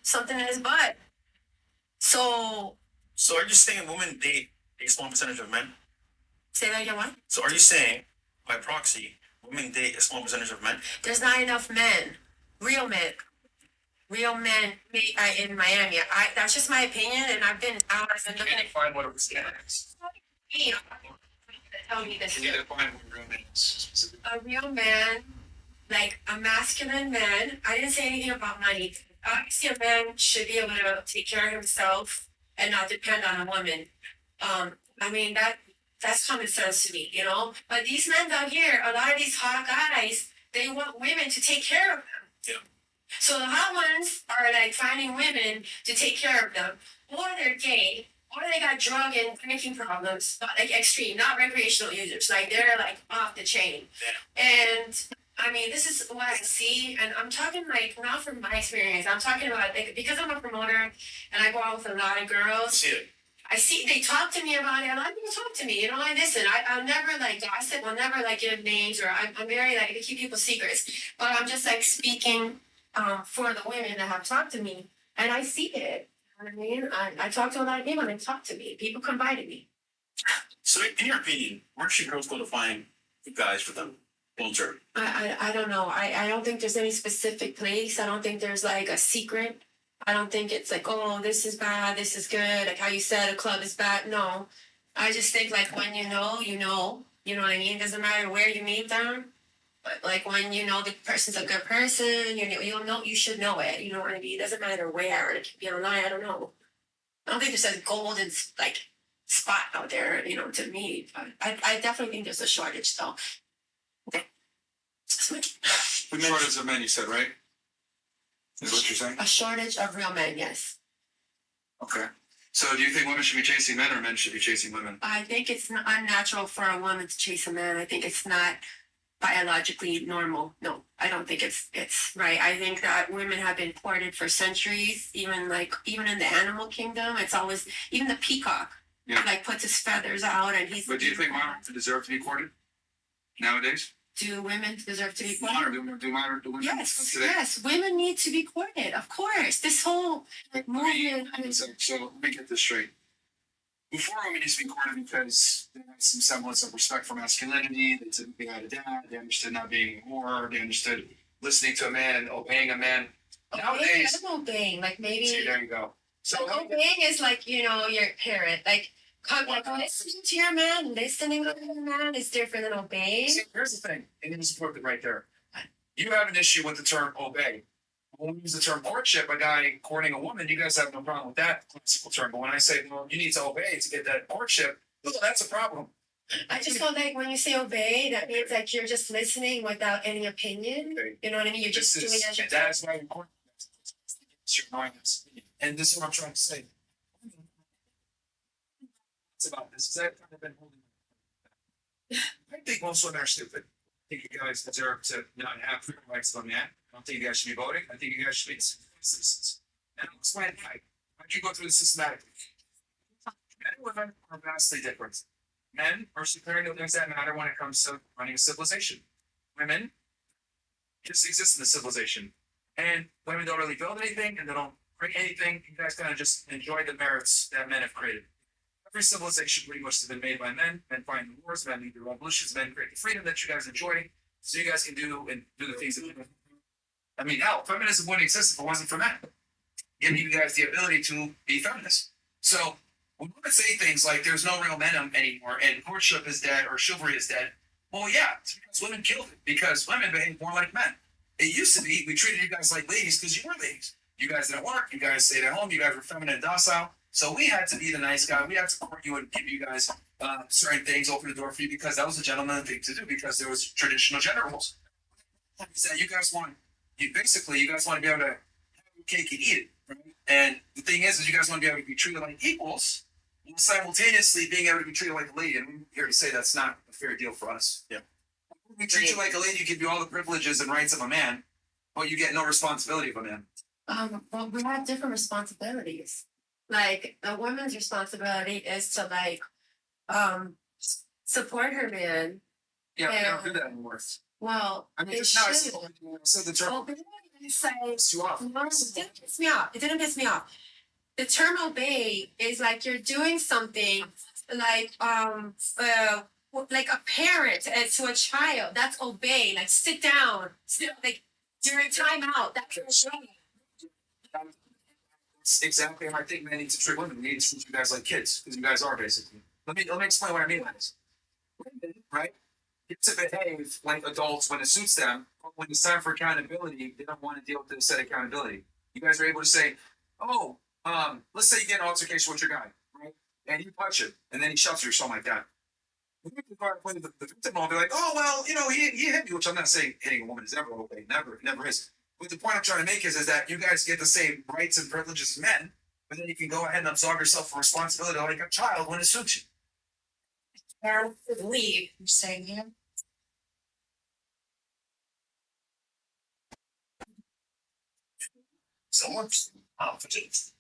something in his butt. So So are you saying women date a small percentage of men? say that again. What? So are you saying, by proxy, women date a small percentage of men? There's not enough men, real men, in Miami. That's just my opinion, and I've been out. I've been looking Can't at define what a real man is. me. Tell me this. Can you define what a real man is specifically? A real man, like a masculine man. I didn't say anything about money. Obviously, a man should be able to take care of himself and not depend on a woman. I mean that's common sense to me, you know. But these men down here, a lot of these hot guys, they want women to take care of them. Yeah. So the hot ones are like finding women to take care of them, or they're gay, or they got drug and drinking problems, but like extreme, not recreational users. Like they're like off the chain. Yeah. And I mean, this is what I see, and I'm talking like not from my experience. I'm talking about like because I'm a promoter and I go out with a lot of girls. See it. I see they talk to me about it. A lot of people talk to me, you know. I listen. I'll never like gossip. I'll never like give names, or I'm very like to keep people's secrets. But I'm just like speaking for the women that have talked to me, and I see it. You know what I mean, I talk to a lot of people, and they talk to me. People confide in me. So in your opinion, where should girls go to find the guys for them? Long term. I don't know. I don't think there's any specific place. I don't think there's like a secret. I don't think it's like, oh, this is bad, this is good. Like how you said, a club is bad. No, I just think like when you know, you know. You know what I mean? It doesn't matter where you meet them, but like when you know the person's a good person, you'll know, you should know it. You know what I mean? It doesn't matter where. It could be online. I don't know. I don't think there's a golden like spot out there, you know, to me. But I definitely think there's a shortage though. Okay. The shortage of men, you said, right? Is what you're saying? A shortage of real men, yes. Okay. So do you think women should be chasing men or men should be chasing women? I think it's unnatural for a woman to chase a man. I think it's not biologically normal. No, I don't think it's right. I think that women have been courted for centuries. Even in the animal kingdom, it's always even the peacock. Yeah. Like puts his feathers out and he's. But do you think women deserve to be courted nowadays? Do women deserve to be Do women? Yes, today? yes. Women need to be courted, of course. This whole movement. So let me get this straight. Before women used to be courted because they had some semblance of respect for masculinity, they typically had a dad, they understood not being a whore, they understood listening to a man and obeying a man. Nowadays, I'm obeying, like maybe. See, there you go. So like obeying is like, you know, your parent. Like listening to your man, listening to your man is different than obeying. See, here's the thing, and it's important right there. You have an issue with the term obey. When we use the term courtship, a guy courting a woman, you guys have no problem with that classical term. But when I say, well, you need to obey to get that courtship, well, that's a problem. I just feel like when you say obey, that means like you're just listening without any opinion. Okay. You know what I mean? You're just doing as you're told. That's why we court. And this is what I'm trying to say. It's about this. I've kind of been holding. I think most women are stupid. I think you guys deserve to not have freedom rights of a man. I don't think you guys should be voting. I think you guys should be citizens. And I'll explain why. I can go through this systematically. Men and women are vastly different. Men are superior to things that matter when it comes to running a civilization. Women just exist in the civilization. And women don't really build anything and they don't bring anything. You guys kind of just enjoy the merits that men have created. Every civilization pretty much has been made by men. Men fight the wars, men lead the revolutions, men create the freedom that you guys enjoy, so you guys can do the things that you. I mean, hell, feminism wouldn't exist if it wasn't for men. Giving you guys the ability to be feminists. So when women say things like "there's no real men anymore" and courtship is dead or chivalry is dead, well, yeah, it's because women killed it. Because women behave more like men. It used to be we treated you guys like ladies because you were ladies. You guys didn't work. You guys stayed at home. You guys were feminine and docile. So we had to be the nice guy. We had to court you and give you guys certain things, open the door for you because that was a gentleman thing to do because there was traditional gender roles. So you guys want to be able to have your cake and eat it. Right? And the thing is you guys want to be able to be treated like equals while simultaneously being able to be treated like a lady. And I'm here to say that's not a fair deal for us. Yeah. We treat you like a lady, give you all the privileges and rights of a man, but you get no responsibility of a man. Well, we have different responsibilities. Like the woman's responsibility is to like support her man. Yeah, we don't do that anymore. Well, I mean, they just now I should. said the term. Obey It's like, It's too off. no, it didn't piss me off. It didn't piss me off. The term obey is like you're doing something like like a parent to a child. That's obey. Like sit down. Like during timeout. That's obey. It's exactly how I think men need to treat women. They need to treat you guys like kids, because you guys are basically. Let me explain what I mean by this. Women, right? Get to behave like adults when it suits them, but when it's time for accountability, they don't want to deal with the set accountability. You guys are able to say, "Oh, let's say you get an altercation with your guy, right? And you punch him, and then he shoves you or something like that." The victim will be like, "Oh well, he hit me," which I'm not saying hitting a woman is ever okay, never is. But the point I'm trying to make is that you guys get the same rights and privileges as men, but then you can go ahead and absolve yourself from responsibility like a child when it suits you. And leave. You're saying him? Someone's confident.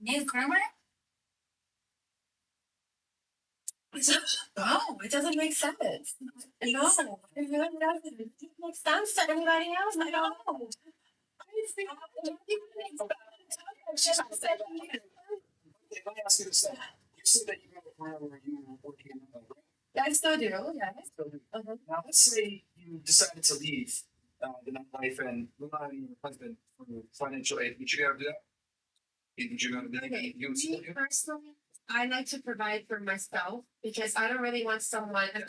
New groomer? No, it doesn't make sense. No, it really doesn't. It makes sense to anybody else. I don't know. Let me ask you this thing. You said that you have a partner where you were working in the right? I still do, yeah. Now, let's say you decided to leave the nightlife and rely on your husband for financial aid. Would you ever do that? Would you go to Okay, you would support me you? personally, I like to provide for myself because I don't really want someone. You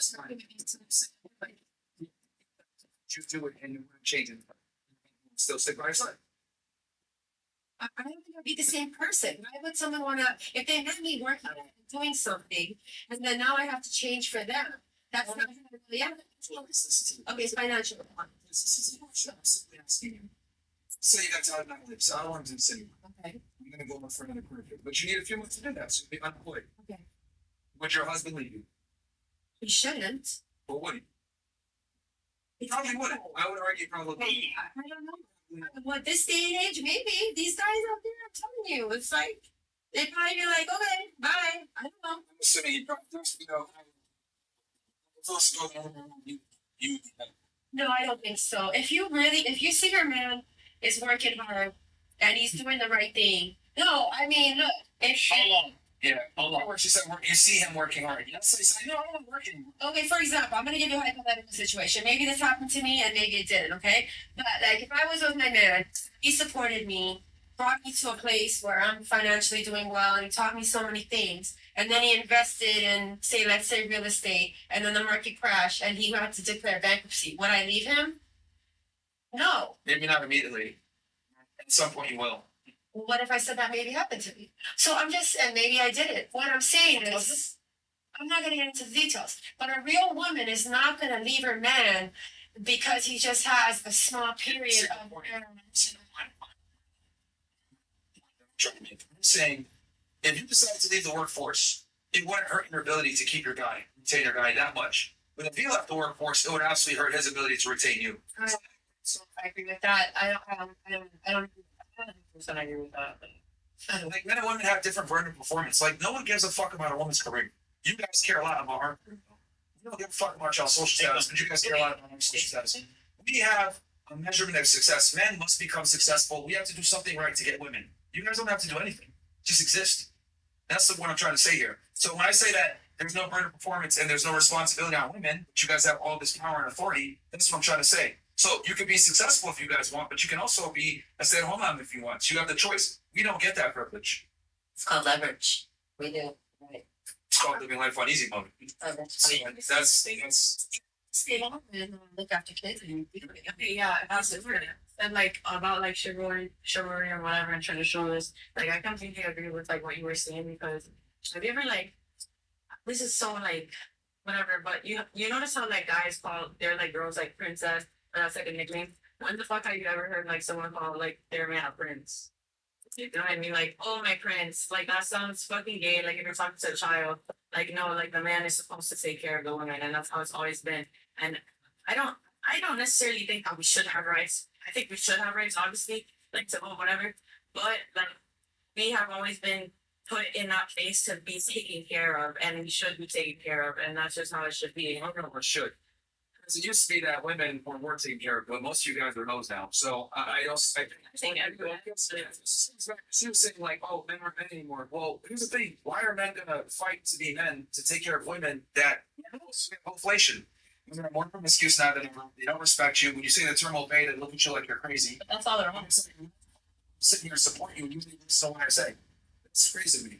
do it and you wouldn't change it. Still stick by your side. I don't think I'd be the same person. Why would someone want to, if they met me working and doing something, and then now I have to change for them? That's not really yeah. Okay, it's financial. I'm simply asking you. Say you got out nightlife, so I don't want to do the city. Okay. I'm gonna go look for another career, but you need a few months to do that, so you'll be unemployed. Okay. Would your husband leave you? You shouldn't. Or would he? He probably wouldn't. I would argue probably. I don't know. What this day and age, maybe these guys out there, I'm telling you, it's like they'd probably be like, okay, bye. I don't know. I'm assuming he probably does, First of all, you. No, I don't think so. If you see your man is working hard and he's doing the right thing, no, I mean, look, How long? Yeah, how long? She said, you see him working hard. You say, no, I'm not working. okay, for example, I'm gonna give you a hypothetical situation. Maybe this happened to me and maybe it didn't, okay? But like if I was with my man, he supported me, brought me to a place where I'm financially doing well and he taught me so many things. And then he invested in let's say real estate and then the market crashed and he had to declare bankruptcy. Would I leave him? No. Maybe not immediately. At some point you will. What if I said that maybe happened to me? So and maybe I did it. What I'm saying is, I'm not gonna get into the details, but a real woman is not gonna leave her man because he just has a small period of. I'm saying, if you decide to leave the workforce, it wouldn't hurt your ability to keep your guy, retain your guy that much. But if he left the workforce, it would absolutely hurt his ability to retain you. So I agree with that. I don't 100% agree with that. Like men and women have different version of performance. Like no one gives a fuck about a woman's career. You guys care a lot about our career. You don't give a fuck about y'all's social status, but you guys care a lot about our social status. We have a measurement of success. Men must become successful. We have to do something right to get women. You guys don't have to do anything. Just exist. That's what I'm trying to say here. So when I say that there's no burden of performance and there's no responsibility on women, but you guys have all this power and authority, that's what I'm trying to say. So you can be successful if you guys want, but you can also be a stay-at-home mom if you want. You have the choice. We don't get that privilege. It's called leverage. We do. Right. It's called living life on easy mode. Oh, that's So funny. that's Stay home and look after kids. Yeah, absolutely. And like about like chivalry or whatever and traditionalist, like I completely agree with like what you were saying because have you ever like this is so like whatever, but you notice how like guys call their like girls like princess and that's like a nickname. When the fuck have you ever heard like someone call like their man a prince? You know what I mean? Like, oh my prince, like that sounds fucking gay. Like if you're talking to a child, like no, like the man is supposed to take care of the woman, and that's how it's always been. And I don't necessarily think that we should have rights. I think we should have rights, obviously, like to vote, whatever. But like we have always been put in that place to be taken care of, and we should be taken care of, and that's just how it should be. I don't know what should. Because it used to be that women were taken care of, but most of you guys are hoes now. So I also, I think everyone- she was saying like, oh, men aren't men anymore. Well, here's the thing: why are men gonna fight to be men to take care of women that inflation? Women are more promiscuous now than ever. They don't respect you. When you say the term obey, they look at you like you're crazy. But that's all they're on. I'm sitting here supporting you, and you don't even know what I say. It's crazy to me.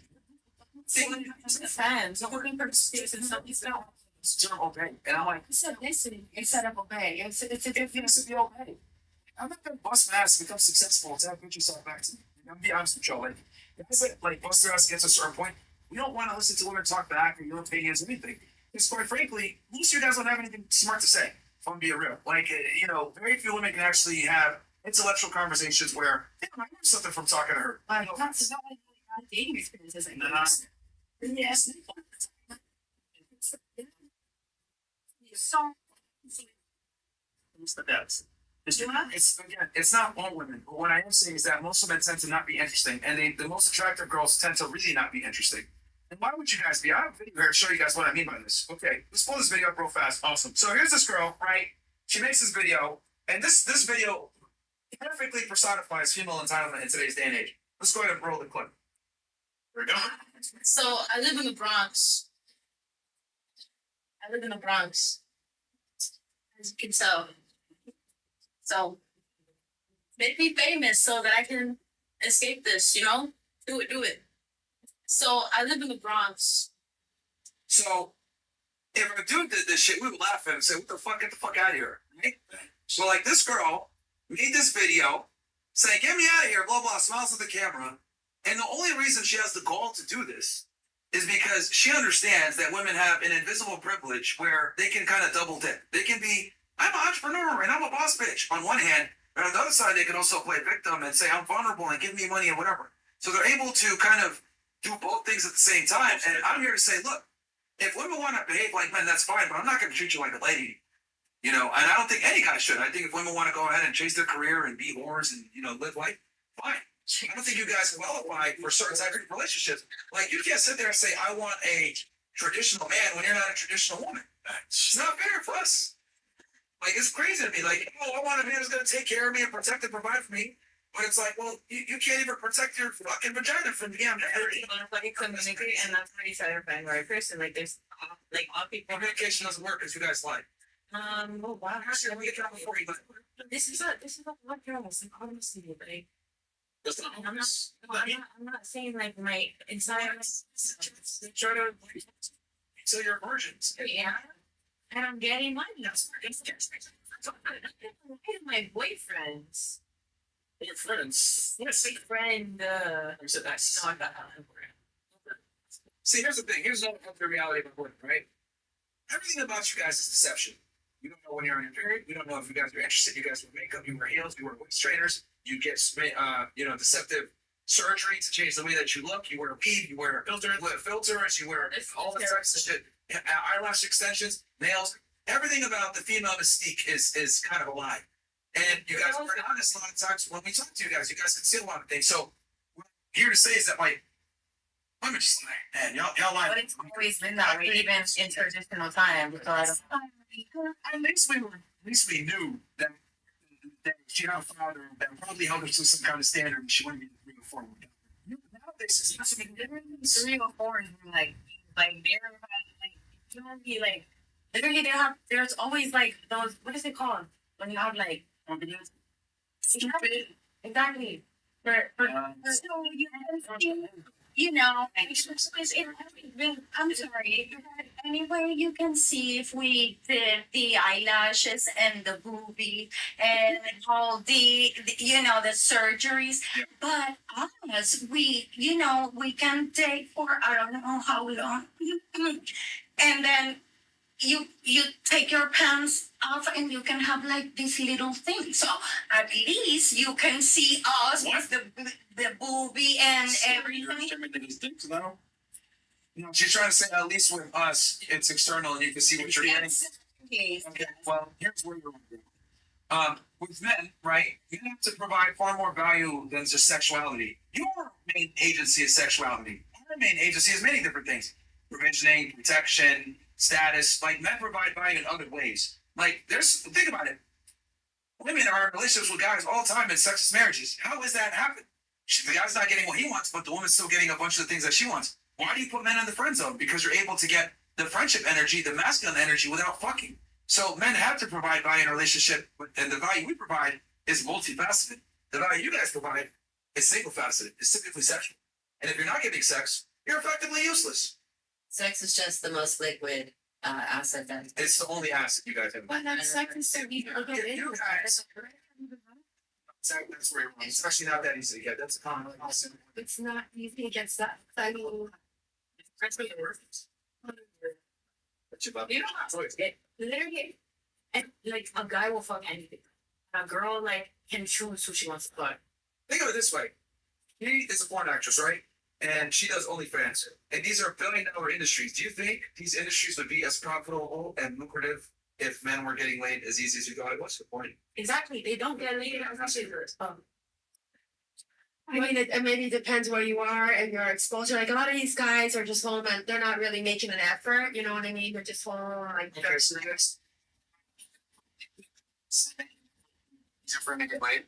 Fans, no working for students and stuff. It's the term obey, and I'm like, I said listen instead of obey. It's a it different. needs to be obey. I'm not gonna bust my ass to become successful to have put yourself back to me. I'm gonna be honest with you, like if I say like bust their ass against a certain point, we don't want to listen to women talk back or your opinions or anything. Because quite frankly, most of you guys don't have anything smart to say. If I'm being real, like you know, very few women can actually have intellectual conversations where I learned something from talking to her. Like that's not like dating experiences like Nah. this. Yes. So It's the depths. It's again, it's not all women, but what I am saying is that most women tend to not be interesting, and the most attractive girls tend to really not be interesting. And why would you guys be? I have a video here to show you guys what I mean by this. Okay, let's pull this video up real fast. Awesome. So here's this girl, right? She makes this video, and this video perfectly personifies female entitlement in today's day and age. Let's go ahead and roll the clip. Here we go. So I live in the Bronx. I live in the Bronx. As you can tell. So make me famous so that I can escape this, you know? Do it. So I live in the Bronx. So if a dude did this shit, we would laugh at him and say, "What the fuck? Get the fuck out of here!" Right? So like this girl made this video saying, "Get me out of here," blah blah, smiles at the camera, and the only reason she has the gall to do this is because she understands that women have an invisible privilege where they can kind of double dip. They can be, "I'm an entrepreneur and I'm a boss bitch" on one hand, but on the other side, they can also play victim and say, "I'm vulnerable and give me money and whatever." So they're able to kind of do both things at the same time. And I'm here to say, look, if women want to behave like men, that's fine, but I'm not going to treat you like a lady. You know, and I don't think any guy should. I think if women want to go ahead and chase their career and be whores and, you know, live life, fine. I don't think you guys qualify for certain types of relationships. Like, you can't sit there and say, I want a traditional man when you're not a traditional woman. It's not fair for us. Like, it's crazy to me. Like, oh, I want a man who's going to take care of me and protect and provide for me. But it's like, well, you can't even protect your fucking vagina from the damn Like communicate, and that's why you said I'm the right person. Like there's like all people. Communication doesn't work because you guys lie. Oh wow. Actually, let me get out before you lie. This is a what girls like honestly like. That's not And I'm not saying like my inside. Try to sell your virgins. Yeah. And I'm getting money. My boyfriends. Your friends. Yes, my friend. You said that's. No, I got that. See, here's the thing. Here's the reality of it, right? Everything about you guys is deception. You don't know when you're on your period. You don't know if you guys are interested. You guys wear makeup. You wear heels. You wear waist trainers. You get, deceptive surgery to change the way that you look. You wear a weave. You wear filters. You wear all the types of shit. Eyelash extensions, nails. Everything about the female mystique is kind of a lie. And you guys are honest a lot of times when we talk to you guys conceal a lot of things. So what I'm here to say is that like women just lie. Man, y'all lie. But it's always been that way, even in traditional times. So I don't. At least we knew that she had a father that probably held her to some kind of standard and she wouldn't be moving forward. Nowadays, it's Three or four is like they're like you know be like literally there's always like those what is it called when you have like stupid. exactly for So you know, I'm sorry. Anyway, you can see if we did the eyelashes and the boobie and all the the surgeries. But us, we can take for I don't know how long, and then you take your pants off and you can have like this little thing. So at least you can see us with the boobie and everything. Everything is dicks now. No, she's trying to say at least with us, it's external and you can see what you're getting. Yes. Okay, well, here's where you're wrong. With men, right, you have to provide far more value than just sexuality. Your main agency is sexuality. Our main agency is many different things. Provisioning, protection, status. Like men provide value in other ways. Like, think about it. Women are in relationships with guys all the time in sexist marriages. How is that happen? The guy's not getting what he wants, but the woman's still getting a bunch of the things that she wants. Why do you put men in the friend zone? Because you're able to get the friendship energy, the masculine energy without fucking. So men have to provide value in a relationship, and the value we provide is multifaceted. The value you guys provide is single faceted. It's typically sexual. And if you're not getting sex, you're effectively useless. Sex is just the most liquid asset that. It's the only asset you guys have. But not sex is so easy to get You guys. That's where you're wrong. Especially not that easy to get. That's a common asset. It's not easy to get sex. I mean, That's what it works. But you love You know how it literally, and like a guy will fuck anything. A girl like can choose who she wants to fuck. Think of it this way. He is a porn actress, right? And she does OnlyFans. And these are billion-dollar industries. Do you think these industries would be as profitable and lucrative if men were getting laid as easy as you thought it was? The point. Exactly. They don't get laid as much as I mean, it maybe depends where you are and your exposure. Like a lot of these guys are just home and they're not really making an effort. You know what I mean? They're just home like. Okay, so next. Easier for him to get laid.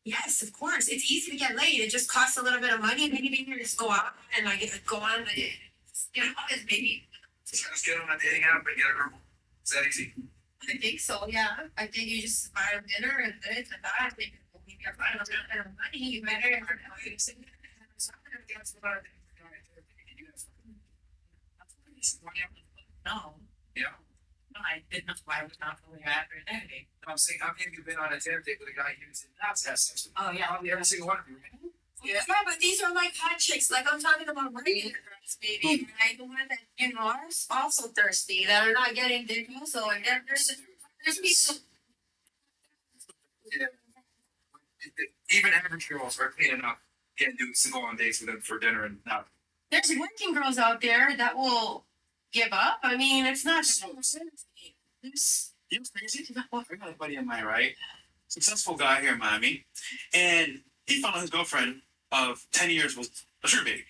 Yes, of course. It's easy to get laid. It just costs a little bit of money. Maybe you can just go out and like go on. You know, it's maybe. Just get on a dating app and get a girl. Is that easy? I think so. Yeah, I think you just buy them dinner and this and that. I think if you're buying a little bit of money, you better. no. Yeah. No, I did not. I was not fully after that day. I'm saying, how many of you been on a dinner date with a guy who did not have sex with? Oh yeah. Probably every single one of you, right? Yeah, but these are like hot chicks. Like I'm talking about regular girls, baby. Like the one that you know are also thirsty that are not getting dick. Also, and there's people. Yeah. Even average girls are paid enough getting dudes to go on dates with them for dinner and not. There's working girls out there that will give up. I mean, it's not. There's. You know what's crazy? I got a buddy of mine, right? Successful guy here in Miami. And he found out his girlfriend of 10 years was a sugar baby.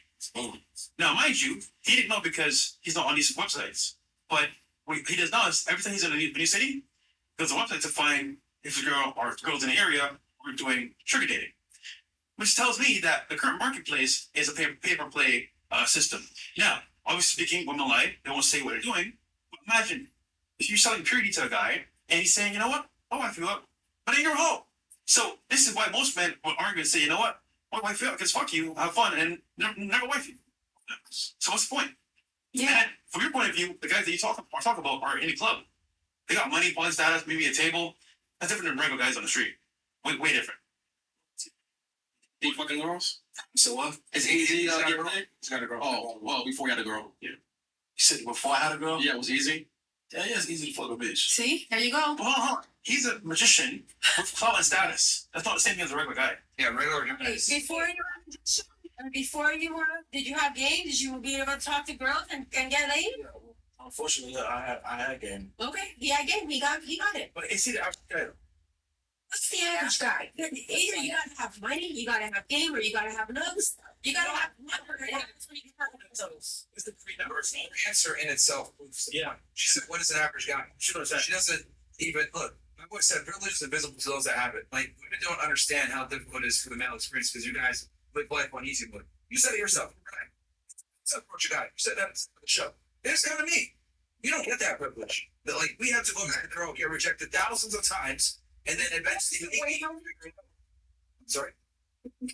Now, mind you, he didn't know because he's not on these websites. But what he does now is every time he's in a new city, goes to a website to find if a girl or girls in the area who are doing sugar dating. Which tells me that the current marketplace is a pay-per-play system. Now, obviously speaking, women lie. They won't say what they're doing. But imagine if you're selling purity to a guy and he's saying, you know what? My wife you up, but then you're a hoe. So this is why most men will argue and say, you know what? My wife you up because fuck you, have fun, and never wife you. So what's the point? Yeah. And from your point of view, the guys that you talk about are in a club. They got money, point status, maybe a table. That's different than regular guys on the street. Way different. You fucking girls? So what? It's easy. He's got a Get girl. laid? He's got a girl. Oh, well, before you had a girl. You said before I had a girl? Yeah, it was easy. Yeah, it's easy to fuck a bitch. See, there you go. But hold on. He's a magician with clout and status. That's not the same thing as a regular guy. Yeah, regular Hey, guys. before you were, did you have game? Did you be able to talk to girls and get laid? Unfortunately, I had game. Okay, he had game. He got it. But it's either What's the average guy? Either you gotta have money, you gotta have game, or you gotta have looks. You gotta have one or the other. That's what you gotta have. it's the three numbers. Her answer in itself proves the Yeah. point. She said, what is an average guy? She knows that. She doesn't even look. My boy said privilege is invisible to those that have it. Like women don't understand how difficult it is for the male experience because you guys live life on easy mode. You said it yourself. Right? So approach a guy. You said that at the show. It's kind of me. You don't get that privilege. That like we have to go back and girl get rejected thousands of times, and then eventually. I'm sorry.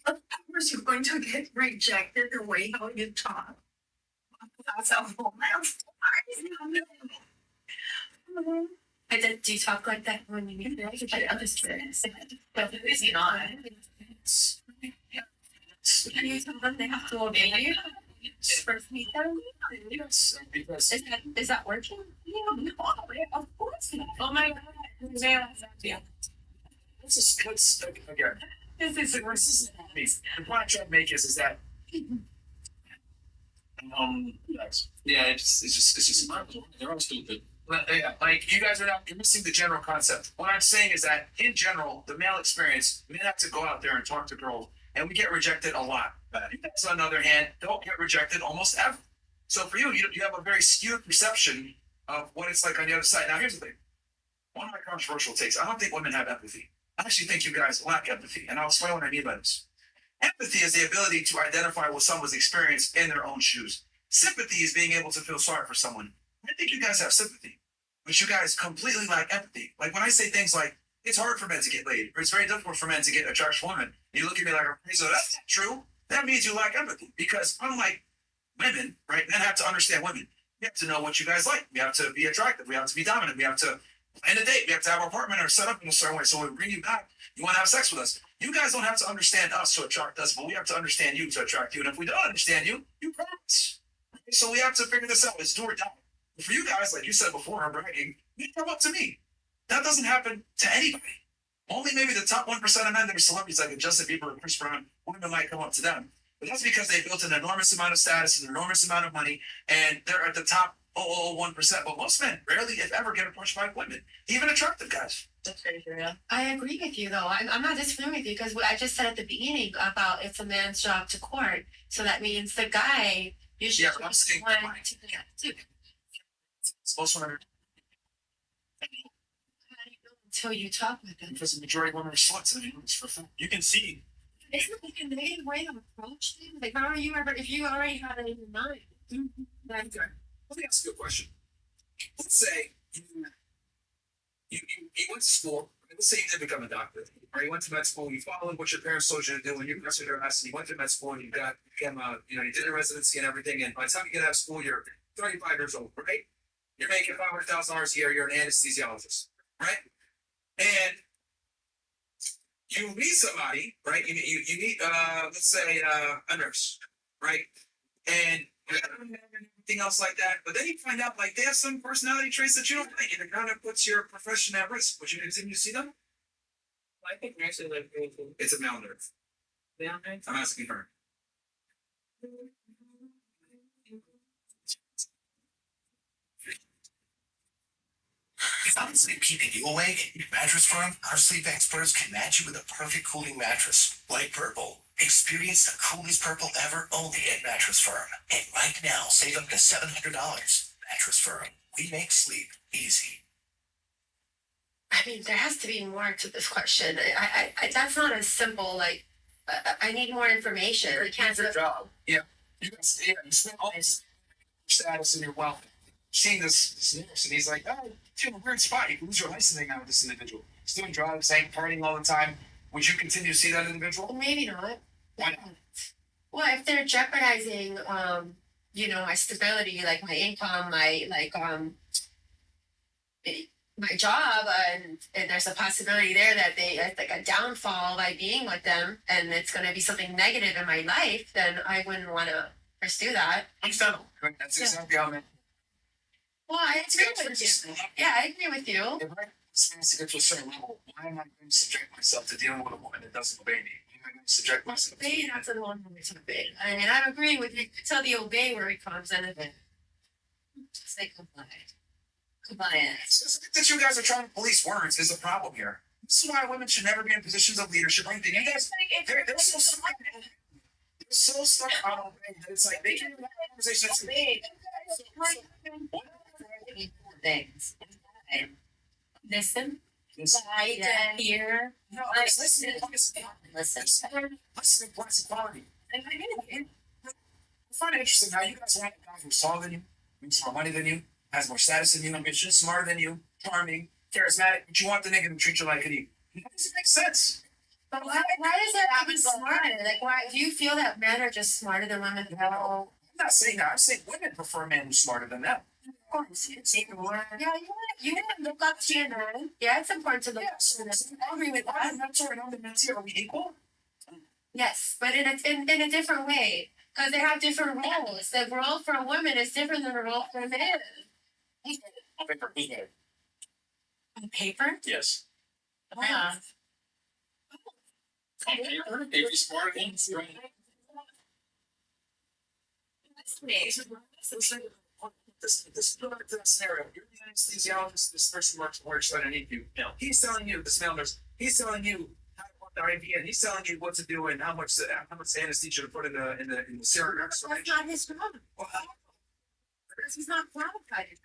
Of course, you're going to get rejected the way how you talk. That's a whole I did. Do you talk like that when you meet? I understand. But it's not. You tell them they have to obey you. First meet them. Yes, because Is that working? No, of course not. Oh my god. Yeah. let's again. This is worse. The point I'm trying to make is that Yes. Yeah, it's just they're all stupid. like you guys are not you're missing the general concept. What I'm saying is that in general, the male experience, men have to go out there and talk to girls, and we get rejected a lot. You guys, on the other hand, don't get rejected almost ever. So for you, you have a very skewed perception of what it's like on the other side. Now, here's the thing: one of my controversial takes. I don't think women have empathy. I actually think you guys lack empathy, and I'll explain what I mean by this. Empathy is the ability to identify what someone's experienced in their own shoes. Sympathy is being able to feel sorry for someone. I think you guys have sympathy, but you guys completely lack empathy. Like when I say things like, it's hard for men to get laid, or it's very difficult for men to get attracted to women, you look at me like, so that's not true. That means you lack empathy, because unlike women, right, men have to understand women. We have to know what you guys like. We have to be attractive. We have to be dominant. We have to plan a date. We have to have our partner set up in a certain way. So when we bring you back, you want to have sex with us. You guys don't have to understand us to attract us, but we have to understand you to attract you. And if we don't understand you, you promise. So we have to figure this out. It's do or die. But for you guys, like you said before, I'm bragging, you come up to me. That doesn't happen to anybody. Only maybe the top 1% of men that are celebrities like Justin Bieber or Chris Brown, women might come up to them. But that's because they built an enormous amount of status, an enormous amount of money, and they're at the top 1%. But most men rarely, if ever, get approached by women, even attractive guys. That's very true. Yeah. I agree with you, though. I'm not disagreeing with you because what I just said at the beginning about it's a man's job to court. So that means the guy usually Yeah, I'm saying one fine. to the two. Most women are, Until you talk with them. because the majority of women are sluts. I mean, it's for fun. You can see. Isn't it like a negative way to approach things? Like, how are you ever, if you already have it in your mind? Like, Okay. Let me ask you a question. Let's say you went to school. Let's say you did become a doctor, or you went to med school. You followed what your parents told you to do, and you pursued your ass, and you went to med school, and you became you did a residency and everything. And by the time you get out of school, you're 35 years old, right? You're making $500,000 a year. You're an anesthesiologist, right? And you meet somebody, right? You meet, let's say, a nurse, right? And everything else like that. But then you find out, like, they have some personality traits that you don't like, and it kind of puts your profession at risk. Would you continue to see them? I think actually like really cool. It's a male nurse. Yeah. I'm asking her. If I'm sleep keeping you awake, Mattress Firm, our sleep experts can match you with a perfect cooling mattress, like Purple. Experience the coolest purple ever only at Mattress Firm. And right now, save up to $700. Mattress Firm, we make sleep easy. I mean, there has to be more to this question. I that's not as simple. Like, I need more information. I can't. Your job. Yeah. You spend all this status in your wealth. Seeing this nurse, and he's like, oh, you're in a weird spot. You can lose your licensing now with this individual. He's doing drugs, ain't partying all the time. Would you continue to see that individual? Maybe not. Why not? Well, if they're jeopardizing, my stability, like my income, my job, and there's a possibility there that it's like a downfall by being with them, and it's going to be something negative in my life, then I wouldn't want to pursue that. Understandable. That's exactly how men. Well, I agree with you. Yeah, I agree with you. If I experience to get to a certain level, why am I going to subject myself to dealing with a woman that doesn't obey me? Why am I going to subject myself? Obey, that's a long way to obey. I mean, I'm agreeing with you until the obey where it comes in. Just say comply. Compliance. It's just that you guys are trying to police words is a problem here. This is why women should never be in positions of leadership or anything. You guys, they're so stuck. They're so stuck on obeying that it's like they can't even have a conversation. Things. Listen, Guide, hear. No, listen. listen. Listen. Listen, plus equality. And I find it interesting how you guys want a guy who's taller than you, makes more money than you, has more status than you, ambitious, smarter than you, charming, charismatic, but you want the nigga to treat you like an equal. That doesn't make sense. But why does that have to be smarter? Like, why do you feel that men are just smarter than women? No, I'm not saying that. I'm saying women prefer men who's smarter than them. Of course, yeah, you want to look up to your man. Yeah, it's important to look up to them. I agree with that. I'm not sure I'm the men's here. Are we equal? Yes, but in a different way, because they have different roles. The role for a woman is different than the role for a man. Paper, who's better? On paper, Yes. yeah. On paper, if he's smarter than you, right? This scenario, you're the anesthesiologist, this person works underneath you. Yeah. He's telling you, this male nurse, he's telling you how to put the IV in, he's telling you what to do and how much anesthesia to put in the serum. That's not his job. Well, Because he's not qualified.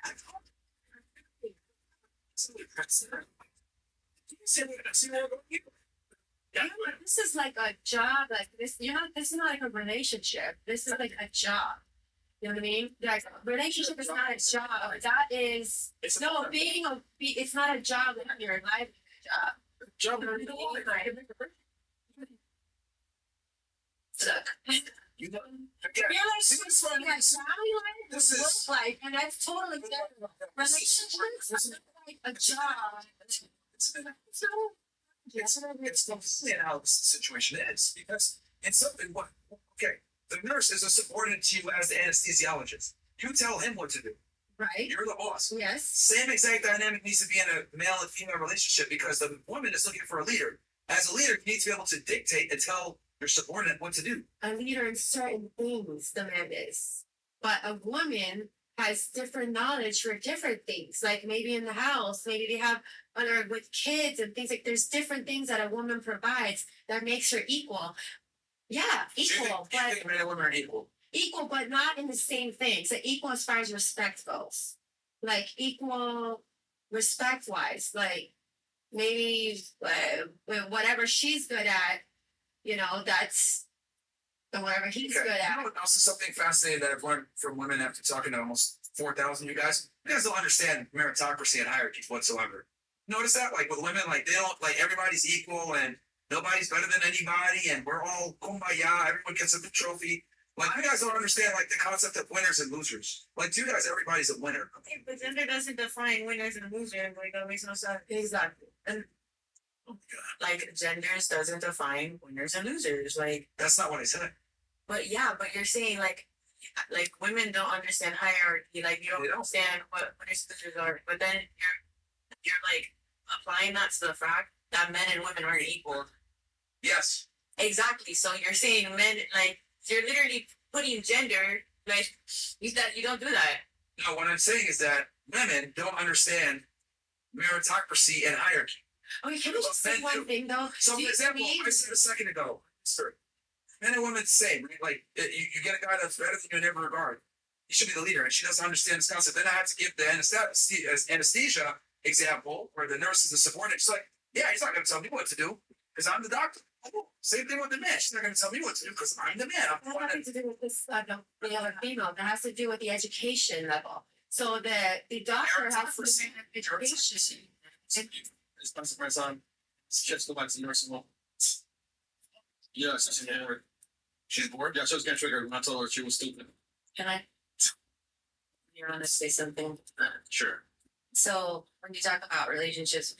Yeah, but this is like a job, like this. You know, this is not like a relationship. This is like a job. You know what I mean? Like relationship is not a job. That is no being a. It's not a job in your life. Job. You know what I mean? Like, suck. You know, You're like family life, This work is- life, and that's totally different. Relationships is like a job. it's So, it's completely how the situation is because in something what okay the nurse is a subordinate to you as the anesthesiologist. You tell him what to do. right? You're the boss. Yes. Same exact dynamic needs to be in a male and female relationship because the woman is looking for a leader. As a leader, you need to be able to dictate and tell your subordinate what to do. A leader in certain things, the man is. But a woman has different knowledge for different things. Like maybe in the house, maybe they have other with kids and things like there's different things that a woman provides that makes her equal. Yeah, So you equal, think, you but think men and women are equal. equal, but not in the same thing. So equal as far as respect goes. Like equal respect wise. Like maybe with whatever she's good at, you know, that's whatever he's Okay. good You know at. what else is something fascinating that I've learned from women after talking to almost 4,000 you guys? You guys don't understand meritocracy and hierarchy whatsoever. Notice that? Like with women, like they don't, like everybody's equal and nobody's better than anybody and we're all kumbaya, everyone gets a big trophy. Like you guys don't understand like the concept of winners and losers. Like to you guys, everybody's a winner. Okay, but gender doesn't define winners and losers. Like that makes no sense. Exactly. And like genders doesn't define winners and losers. Like, That's not what I said. but yeah, but you're saying like women don't understand hierarchy. Like you don't They don't. understand what winners and losers are. But then you're like applying that to the fact that men and women are equal. Yes. Exactly. So you're saying men like you're literally putting gender like you don't do that. No, what I'm saying is that women don't understand meritocracy and hierarchy. Okay, can we just say Men one do. thing though? So, Do for you example, believe- I said a second ago, sir, men and women the same, right? Like, you get a guy that's better than you in every regard. He should be the leader, and she doesn't understand this concept. Then I had to give the anesthesia example, where the nurse is the subordinate. She's like, yeah, he's not going to tell me what to do because I'm the doctor. Oh, same thing with the man. She's not going to tell me what to do because I'm the man. I'm the That one has that, nothing to do with this the other female. That has to do with the education level. So the doctor has to Meritocracy. have education. It's not surprised on. Just go back to the nursing home. Yeah, she's bored. She's bored? Yeah, she was getting triggered when I told her she was stupid. Can I? You want to say something? Sure. So when you talk about relationships,